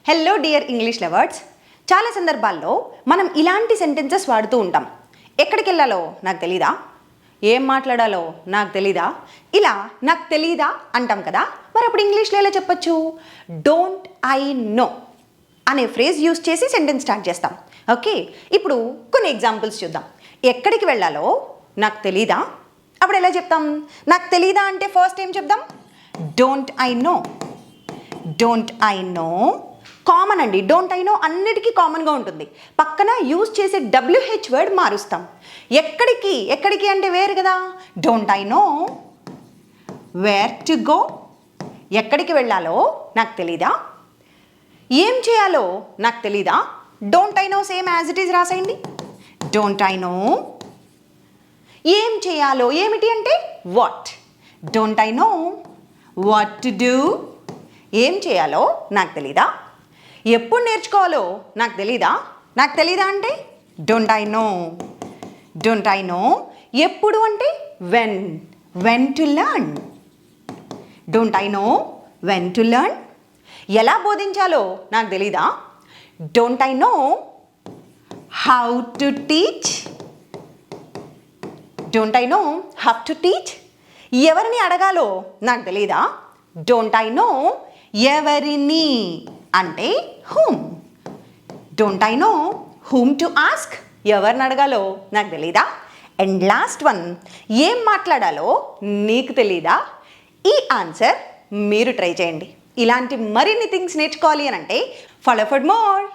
Hello dear English lovers. చాలా సందర్భాల్లో మనం ఇలాంటి సెంటెన్సెస్ వాడుతూ ఉంటాం. ఎక్కడికి వెళ్ళాలో నాకు తెలీదా, ఏం మాట్లాడాలో నాకు తెలీదా, ఇలా నాకు తెలీదా అంటాం కదా. మరి అప్పుడు ఇంగ్లీష్లో ఎలా చెప్పచ్చు? డోంట్ ఐ నో అనే ఫ్రేజ్ యూస్ చేసి సెంటెన్స్ స్టార్ట్ చేస్తాం. ఓకే, ఇప్పుడు కొన్ని ఎగ్జాంపుల్స్ చూద్దాం. ఎక్కడికి వెళ్ళాలో నాకు తెలీదా, అప్పుడు ఎలా చెప్తాం? నాకు తెలీదా అంటే ఫస్ట్ ఏం చెప్దాం? Don't I no. Don't I no common అండి. డోంట్ ఐ నో అన్నిటికీ కామన్గా ఉంటుంది. పక్కన యూజ్ చేసే WH వర్డ్ మారుస్తాం. ఎక్కడికి ఎక్కడికి అంటే వేరు కదా. Don't I know where to go. ఎక్కడికి వెళ్ళాలో నాకు తెలీదా, ఏం చేయాలో నాకు తెలీదా. Don't I know same as it is రాసేయండి. డోంట్ ఐ నో ఏం చేయాలో, ఏమిటి అంటే what. Don't I know what to do. ఏం చేయాలో నాకు తెలీదా, ఎప్పుడు నేర్చుకోవాలో నాకు తెలీదా. నాకు తెలీదా అంటే don't I no. Don't I no ఎప్పుడు అంటే when. When to learn. Don't I no when to learn. ఎలా బోధించాలో నాకు తెలీదా. Don't I know how to teach. Don't I know how to teach. ఎవరిని అడగాలో నాకు తెలీదా. డోంట్ ఐ నో ఎవరిని అంటే whom. Don't I no whom to ask. ఎవరిని అడగాలో నాకు తెలీదా. అండ్ లాస్ట్ వన్, ఏం మాట్లాడాలో నీకు తెలీదా. ఈ ఆన్సర్ మీరు ట్రై చేయండి. ఇలాంటి మరిన్ని థింగ్స్ నేర్చుకోవాలి అని అంటే ఫాలో ఫర్ మోర్.